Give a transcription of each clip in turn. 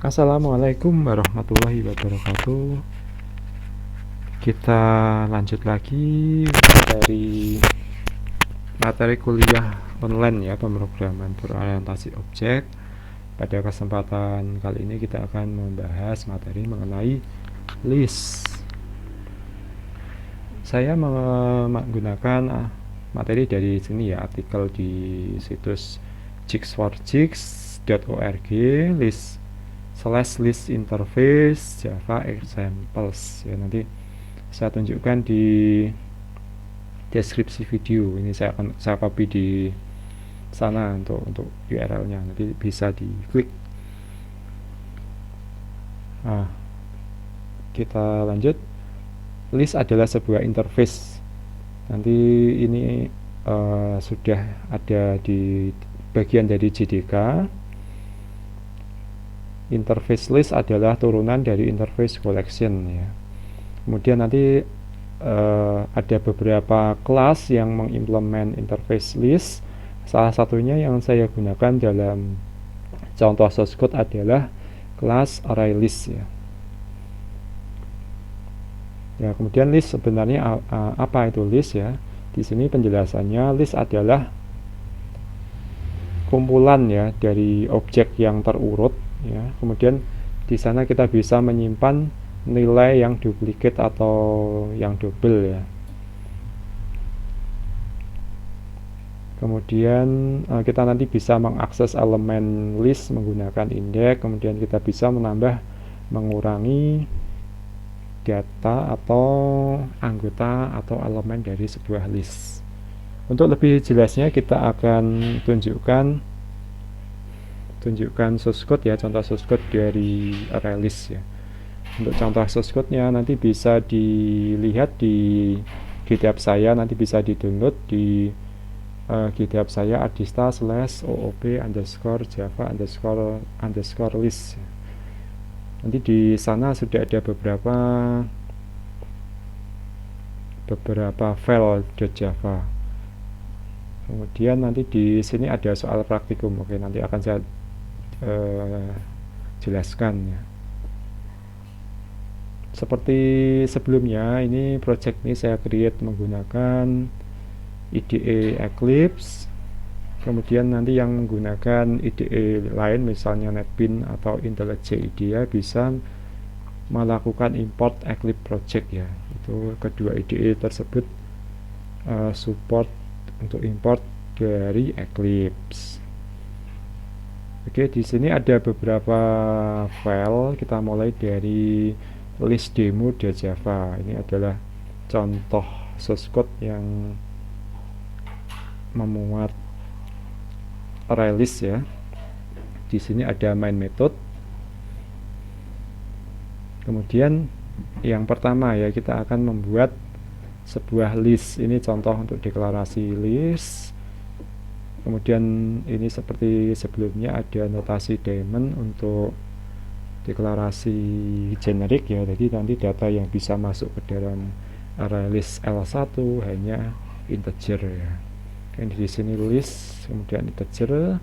Assalamualaikum warahmatullahi wabarakatuh. Kita lanjut lagi dari materi kuliah online ya, pemrograman berorientasi objek. Pada kesempatan kali ini kita akan membahas materi mengenai list. Saya menggunakan materi dari sini ya, artikel di situs jigs4jigs.org, list interface Java examples ya. Nanti saya tunjukkan di deskripsi video. Ini saya copy di sana untuk URL-nya, nanti bisa diklik. Nah, kita lanjut. List adalah sebuah interface. Nanti ini sudah ada di bagian dari JDK. Interface list adalah turunan dari interface collection ya. Kemudian nanti ada beberapa kelas yang mengimplement interface list. Salah satunya yang saya gunakan dalam contoh source code adalah kelas ArrayList ya. Ya, kemudian list sebenarnya apa itu list ya? Di sini penjelasannya, list adalah kumpulan ya dari objek yang terurut ya. Kemudian di sana kita bisa menyimpan nilai yang duplikat atau yang double ya. Kemudian kita nanti bisa mengakses elemen list menggunakan indeks. Kemudian kita bisa menambah, mengurangi data atau anggota atau elemen dari sebuah list. Untuk lebih jelasnya kita akan tunjukkan source code ya, contoh source code dari ArrayList ya. Untuk contoh source code-nya nanti bisa dilihat di GitHub saya, nanti bisa di-download di GitHub saya adista/oop_java_list. Nanti di sana sudah ada beberapa file .java. Kemudian nanti di sini ada soal praktikum. Oke, nanti akan saya jelaskan ya. Seperti sebelumnya, ini project ini saya create menggunakan IDE Eclipse. Kemudian nanti yang menggunakan IDE lain misalnya NetBeans atau IntelliJ IDEA bisa melakukan import Eclipse project ya. Itu kedua IDE tersebut support untuk import dari Eclipse. Oke, di sini ada beberapa file. Kita mulai dari list demo.java. Ini adalah contoh source code yang memuat ArrayList ya. Di sini ada main method. Kemudian yang pertama ya, kita akan membuat sebuah list. Ini contoh untuk deklarasi list. Kemudian ini seperti sebelumnya ada notasi daemon untuk deklarasi generik ya. Jadi nanti data yang bisa masuk ke dalam ArrayList L1 hanya integer ya. Di sini list, kemudian integer,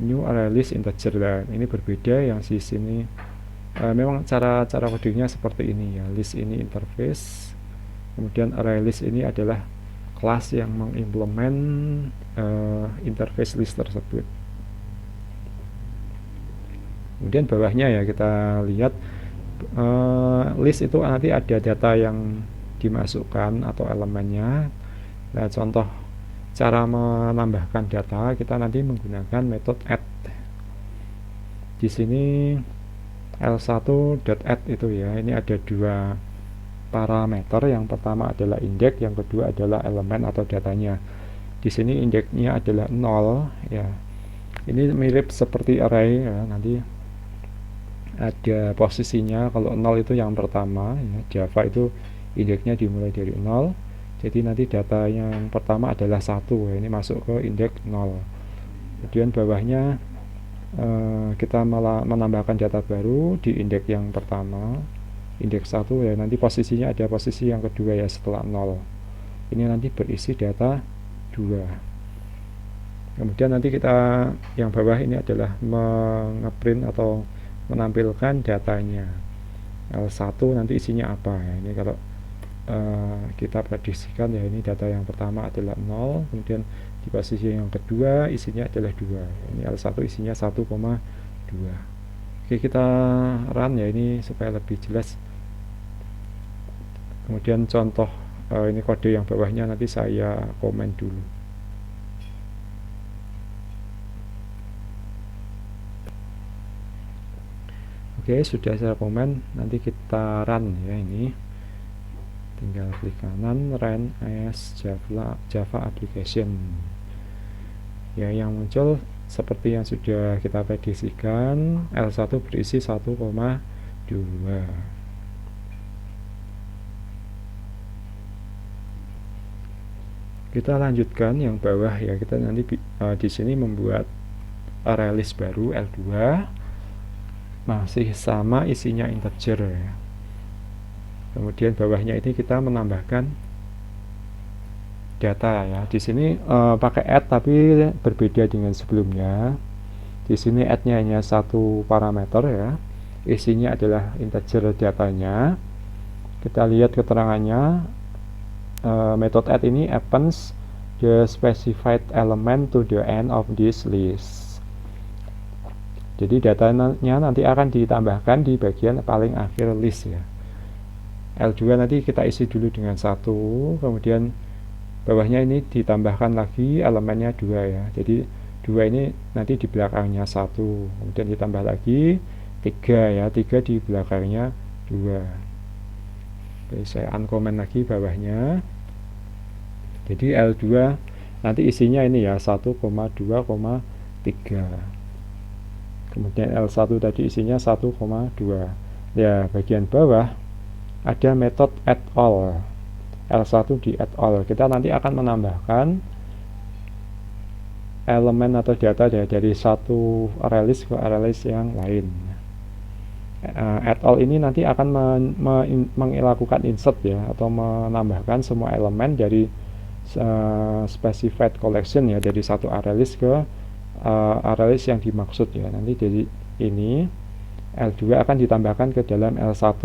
new ArrayList integer. Nah, ini berbeda yang di sini. Memang cara codingnya seperti ini ya. List ini interface, kemudian ArrayList ini adalah kelas yang mengimplement interface list tersebut. Kemudian bawahnya ya, kita lihat list itu nanti ada data yang dimasukkan atau elemennya. Nah, contoh cara menambahkan data, kita nanti menggunakan metode add. Di sini l1.add itu ya, ini ada dua parameter. Yang pertama adalah indeks, yang kedua adalah elemen atau datanya. Di sini indeksnya adalah 0 ya. Ini mirip seperti array ya, nanti ada posisinya. Kalau 0 itu yang pertama ya, Java itu indeksnya dimulai dari 0. Jadi nanti data yang pertama adalah 1 ya, ini masuk ke indeks 0. Kemudian bawahnya kita menambahkan data baru di indeks yang pertama, indeks 1 ya, nanti posisinya ada posisi yang kedua ya setelah 0. Ini nanti berisi data 2. Kemudian nanti kita yang bawah ini adalah mengeprint atau menampilkan datanya. L1 nanti isinya apa ya. Ini kalau kita prediksikan ya, ini data yang pertama adalah 0, kemudian di posisi yang kedua isinya adalah 2. Ini L1 isinya 1,2. Oke, kita run ya ini supaya lebih jelas. Kemudian contoh ini kode yang bawahnya nanti saya komen dulu. Oke, sudah saya komen, nanti kita run ya ini. Tinggal klik kanan, run as Java application. Ya, yang muncul seperti yang sudah kita prediksikan, L1 berisi 1,2. Kita lanjutkan yang bawah ya, kita nanti di sini membuat array list baru L2. Masih sama isinya integer ya. Kemudian bawahnya ini kita menambahkan data ya. Di sini pakai add tapi berbeda dengan sebelumnya. Di sini add-nya hanya satu parameter ya. Isinya adalah integer datanya. Kita lihat keterangannya. Method add ini appends the specified element to the end of this list. Jadi datanya nanti akan ditambahkan di bagian paling akhir list ya. L2 nanti kita isi dulu dengan 1, kemudian bawahnya ini ditambahkan lagi elemennya 2 ya. Jadi 2 ini nanti di belakangnya 1, kemudian ditambah lagi 3 ya, 3 di belakangnya 2. Oke, saya uncomment lagi bawahnya. Jadi L2 nanti isinya ini ya 1,2,3. Kemudian L1 tadi isinya 1,2. Ya, bagian bawah ada metode add all. L1 di add all. Kita nanti akan menambahkan elemen atau data dari satu array list ke array list yang lain. Add all ini nanti akan melakukan insert ya, atau menambahkan semua elemen dari specified collection ya, dari satu array list ke array list yang dimaksud ya. Nanti dari ini L2 akan ditambahkan ke dalam L1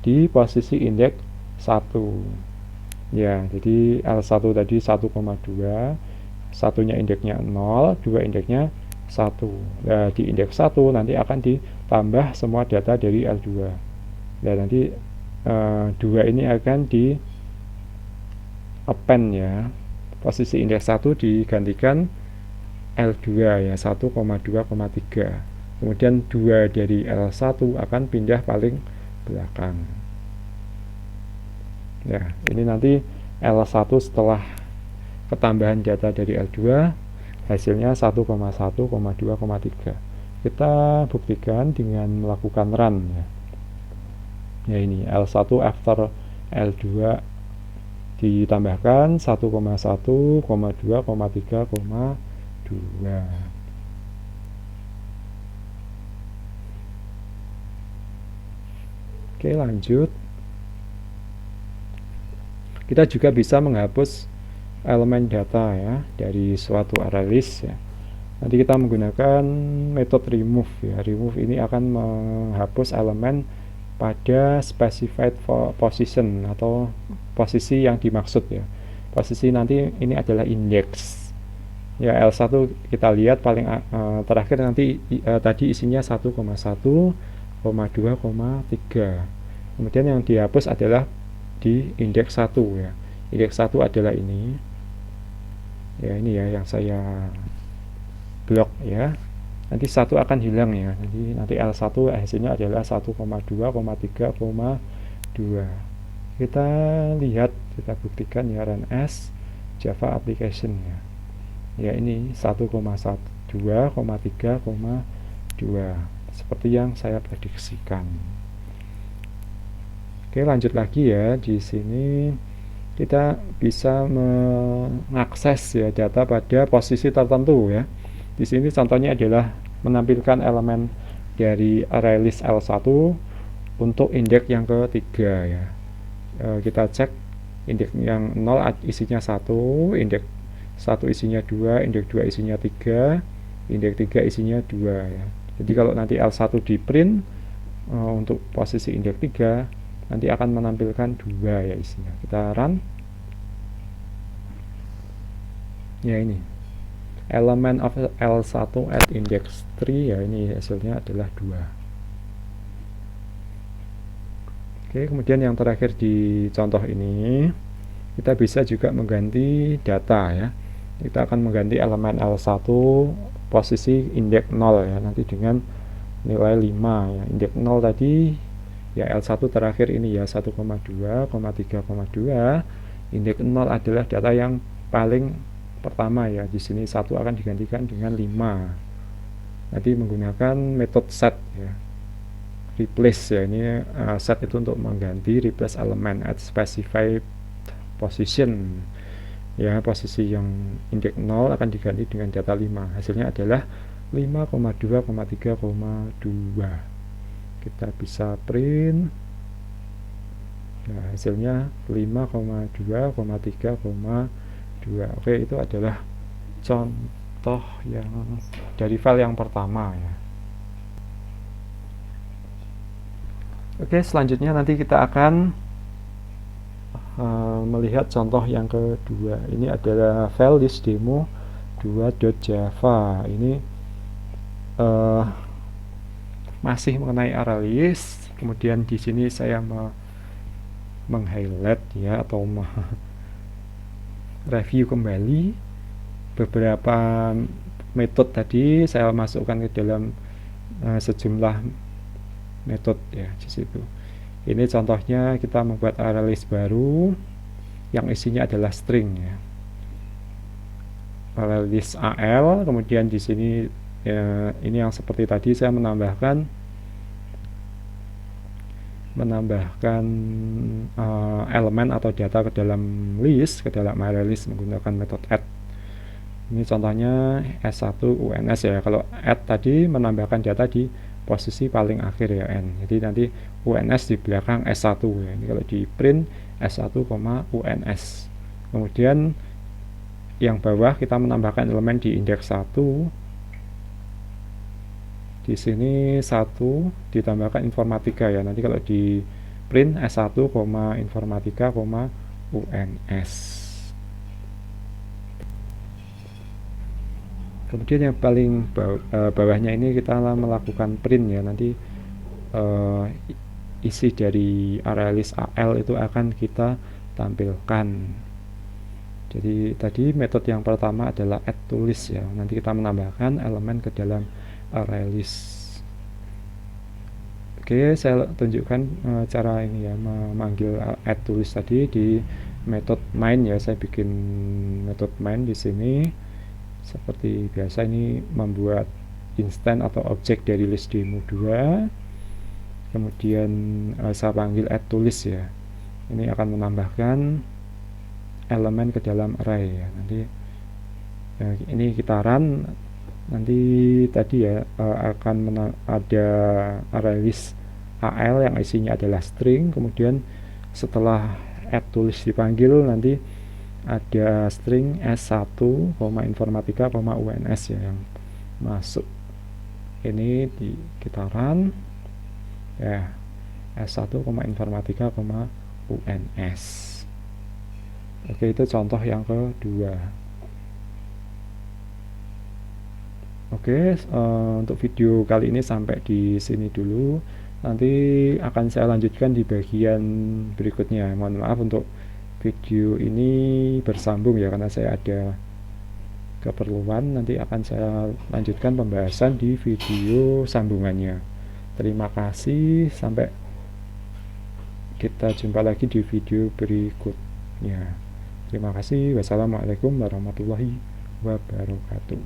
di posisi indeks 1 ya. Jadi L1 tadi 1,2, satunya indeksnya 0, 2 indeksnya 1. Nah, di indeks 1 nanti akan ditambah semua data dari L2. Dan nanti 2 ini akan di append ya. Posisi indeks 1 digantikan L2 ya, 1,2,3. Kemudian 2 dari L1 akan pindah paling belakang. Ya, ini nanti L1 setelah ketambahan data dari L2 hasilnya 1,1,2,3. Kita buktikan dengan melakukan run ya. Ya, ini L1 after L2 ditambahkan 1,1,2,3,2. Oke, lanjut. Kita juga bisa menghapus elemen data ya dari suatu array list ya. Nanti kita menggunakan metode remove ya. Remove ini akan menghapus elemen pada specified position atau posisi yang dimaksud ya. Posisi nanti ini adalah index. Ya, L1 kita lihat paling terakhir nanti tadi isinya 1,1,2,3. Kemudian yang dihapus adalah di indeks 1 ya. Indeks 1 adalah ini. Ya, ini ya yang saya blok ya. Nanti 1 akan hilang ya. Nanti L1 hasilnya adalah 1,2,3,2. Kita lihat, kita buktikan ya, run as Java application ya. Ya, ini 1,2,3,2 seperti yang saya prediksikan. Oke, lanjut lagi ya. Di sini kita bisa mengakses ya data pada posisi tertentu ya. Di sini contohnya adalah menampilkan elemen dari array list L1 untuk indeks yang ketiga ya. Kita cek indeks yang 0 isinya 1, indeks 1 isinya 2, indeks 2 isinya 3, indeks 3 isinya 2 ya. Jadi kalau nanti L1 di print untuk posisi indeks 3 nanti akan menampilkan 2 ya isinya. Kita run. Ya ini element of L1 at index 3 ya, ini hasilnya adalah 2. Oke, kemudian yang terakhir di contoh ini kita bisa juga mengganti data ya. Kita akan mengganti elemen L1 posisi indeks 0 ya, nanti dengan nilai 5 ya. Indeks 0 tadi ya L1 terakhir ini ya 1,2, 3,2. Indeks 0 adalah data yang paling pertama ya. Di sini 1 akan digantikan dengan 5. Nanti menggunakan metode set ya. Replace ya, ini set itu untuk mengganti, replace element at specified position ya, posisi yang indeks 0 akan diganti dengan data 5. Hasilnya adalah 5,2, 3,2. Kita bisa print. Nah, hasilnya 5,2, 3,2. Oke, itu adalah contoh yang dari file yang pertama ya. Oke, selanjutnya nanti kita akan melihat contoh yang kedua. Ini adalah file list demo 2.java. Ini masih mengenai ArrayList. Kemudian di sini saya meng-highlight ya, atau review kembali beberapa metode tadi. Saya masukkan ke dalam sejumlah metode ya di situ. Ini contohnya kita membuat ArrayList baru yang isinya adalah string ya. ArrayList AL, kemudian di sini ya, ini yang seperti tadi saya menambahkan elemen atau data ke dalam list, ke dalam ArrayList menggunakan metode add. Ini contohnya S1 UNS ya. Kalau add tadi menambahkan data di posisi paling akhir ya N. Jadi nanti UNS di belakang S1 ya. Ini kalau di print S1, UNS. Kemudian yang bawah kita menambahkan elemen di indeks 1. Di sini 1 ditambahkan informatika ya. Nanti kalau di print S1, informatika, UNS. Kemudian yang paling bawahnya ini kita melakukan print ya. Nanti isi dari ArrayList AL itu akan kita tampilkan. Jadi tadi metode yang pertama adalah add to list ya. Nanti kita menambahkan elemen ke dalam ArrayList. Oke, saya tunjukkan cara ini ya, memanggil add to list tadi di metode main ya. Saya bikin metode main di sini. Seperti biasa ini membuat instan atau objek dari list demo 2. Kemudian saya panggil add to list ya. Ini akan menambahkan elemen ke dalam array ya. Nanti ya, ini kita run. Nanti tadi ya akan ada ArrayList AL yang isinya adalah string. Kemudian setelah add to list dipanggil nanti ada string S1, informatika, UNS ya yang masuk. Ini kita run ya, S1, informatika, UNS. Oke, itu contoh yang kedua. Oke, untuk video kali ini sampai di sini dulu. Nanti akan saya lanjutkan di bagian berikutnya. Mohon maaf untuk video ini bersambung ya, karena saya ada keperluan. Nanti akan saya lanjutkan pembahasan di video sambungannya. Terima kasih, sampai kita jumpa lagi di video berikutnya. Terima kasih. Wassalamualaikum warahmatullahi wabarakatuh.